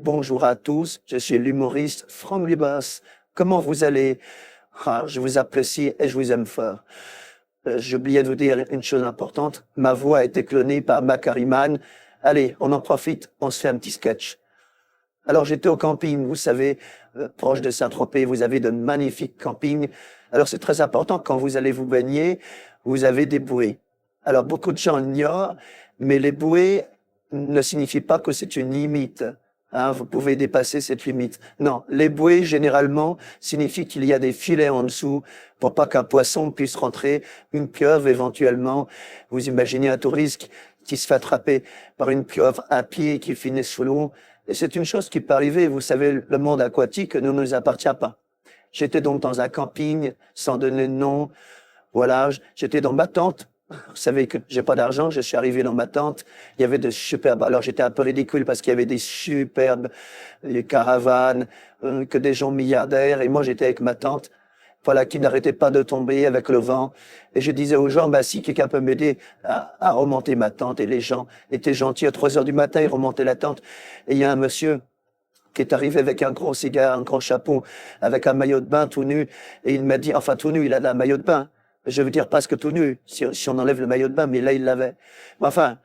Bonjour à tous, je suis l'humoriste Franck Dubos. Comment vous allez? Ah, je vous apprécie et je vous aime fort. J'ai oublié de vous dire une chose importante. Ma voix a été clonée par Macariman. Allez, on en profite, on se fait un petit sketch. Alors j'étais au camping, vous savez, proche de Saint-Tropez, vous avez de magnifiques campings. Alors c'est très important, quand vous allez vous baigner, vous avez des bouées. Alors beaucoup de gens l'ignorent, mais les bouées ne signifient pas que c'est une limite. Hein, vous pouvez dépasser cette limite. Non, les bouées, généralement, signifient qu'il y a des filets en dessous pour pas qu'un poisson puisse rentrer, une pieuvre éventuellement. Vous imaginez un touriste qui se fait attraper par une pieuvre à pied qui finit sous l'eau. Et c'est une chose qui peut arriver. Vous savez, le monde aquatique ne nous appartient pas. J'étais donc dans un camping, sans donner de nom. Voilà, j'étais dans ma tente. Vous savez que j'ai pas d'argent, je suis arrivé dans ma tente. Il y avait de superbes, alors j'étais un peu ridicule parce qu'il y avait des superbes caravanes, que des gens milliardaires. Et moi, j'étais avec ma tente, voilà, qui n'arrêtait pas de tomber avec le vent. Et je disais aux gens, bah, si quelqu'un peut m'aider à remonter ma tente. Et les gens étaient gentils. À 3 heures du matin, ils remontaient la tente. Et il y a un monsieur qui est arrivé avec un gros cigare, un gros chapeau, avec un maillot de bain tout nu. Et il m'a dit, enfin, tout nu, il a un maillot de bain. Je veux dire presque tout nu, si on enlève le maillot de bain, mais là, il l'avait. Enfin,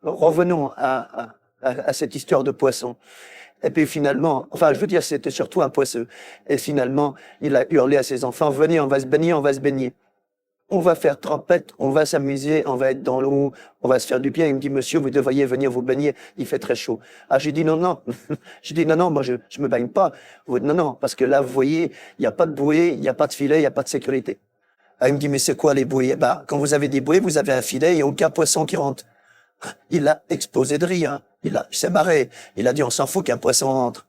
revenons à cette histoire de poisson. Et puis finalement, enfin, je veux dire, c'était surtout un poisseux. Et finalement, il a hurlé à ses enfants, venez, on va se baigner, on va se baigner. On va faire trempette, on va s'amuser, on va être dans l'eau, on va se faire du bien. Il me dit, monsieur, vous devriez venir vous baigner, il fait très chaud. Ah, j'ai dit, non, non. J'ai dit, non, non, moi, je me baigne pas. Non, non, parce que là, vous voyez, il n'y a pas de bouée, il n'y a pas de filet, il n'y a pas de sécurité. Ah, il me dit, mais c'est quoi les bouées? Bah, quand vous avez des bouées, vous avez un filet, il n'y a aucun poisson qui rentre. Il a explosé de rire, hein. Il s'est marré. Il a dit, on s'en fout qu'un poisson rentre.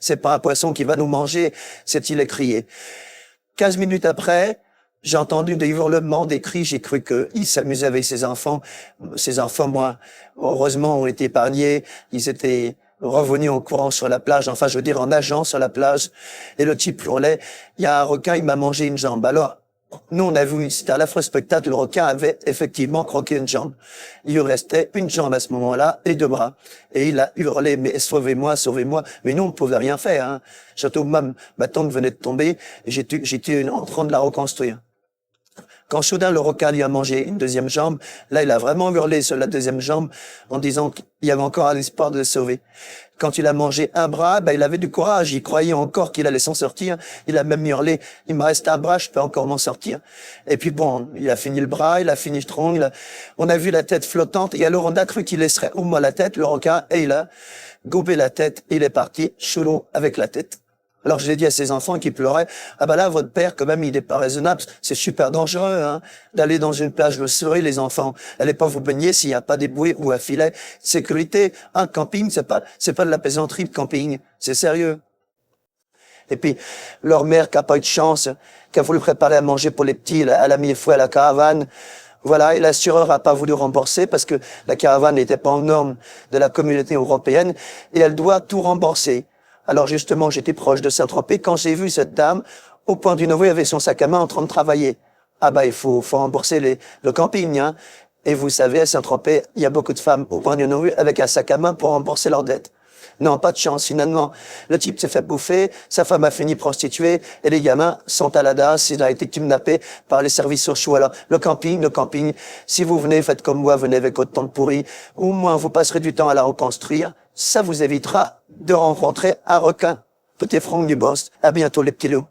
C'est pas un poisson qui va nous manger, s'est-il écrié. 15 minutes après, j'ai entendu des hurlements, des cris, j'ai cru qu'il s'amusait avec ses enfants. Ses enfants, moi, heureusement, ont été épargnés. Ils étaient revenus en courant sur la plage, enfin, je veux dire, en nageant sur la plage. Et le type hurlait, il y a un requin, il m'a mangé une jambe. Alors, nous, on a vu, c'était un affreux spectacle, le requin avait effectivement croqué une jambe. Il lui restait une jambe à ce moment-là et 2 bras. Et il a hurlé, mais sauvez-moi, sauvez-moi. Mais nous, on ne pouvait rien faire, hein. Surtout, ma tante venait de tomber et j'étais en train de la reconstruire. Quand soudain le requin lui a mangé une 2e jambe, là il a vraiment hurlé sur la 2e jambe en disant qu'il y avait encore un espoir de le sauver. Quand il a mangé un bras, il avait du courage, il croyait encore qu'il allait s'en sortir. Il a même hurlé, il me reste un bras, je peux encore m'en sortir. Et puis bon, il a fini le bras, il a fini le tronc, on a vu la tête flottante et alors on a cru qu'il laisserait au moins la tête, le requin, et il a gobé la tête, il est parti sous l'eau avec la tête. Alors j'ai dit à ses enfants qui pleuraient, ah là, votre père, quand même, il n'est pas raisonnable, c'est super dangereux, hein, d'aller dans une plage le soir, les enfants. Allez pas vous baigner s'il n'y a pas des bouées ou un filet. Sécurité, un camping, c'est pas de la plaisanterie de camping, c'est sérieux. Et puis, leur mère qui a pas eu de chance, qui a voulu préparer à manger pour les petits, elle a mis le fouet à la caravane. Voilà, et l'assureur a pas voulu rembourser parce que la caravane n'était pas en norme de la communauté européenne et elle doit tout rembourser. Alors justement, j'étais proche de Saint-Tropez quand j'ai vu cette dame au point du Nouveau avec son sac à main en train de travailler. Ah il faut rembourser le camping, hein. Et vous savez, à Saint-Tropez, il y a beaucoup de femmes au point du Nouveau avec un sac à main pour rembourser leurs dettes. Non, pas de chance, finalement. Le type s'est fait bouffer, sa femme a fini prostituée, et les gamins sont à la DAS, il a été kidnappé par les services sociaux. Alors, le camping, si vous venez, faites comme moi, venez avec votre tente pourrie, au moins vous passerez du temps à la reconstruire, ça vous évitera de rencontrer un requin. Petit Franck Dubos, à bientôt les petits loups.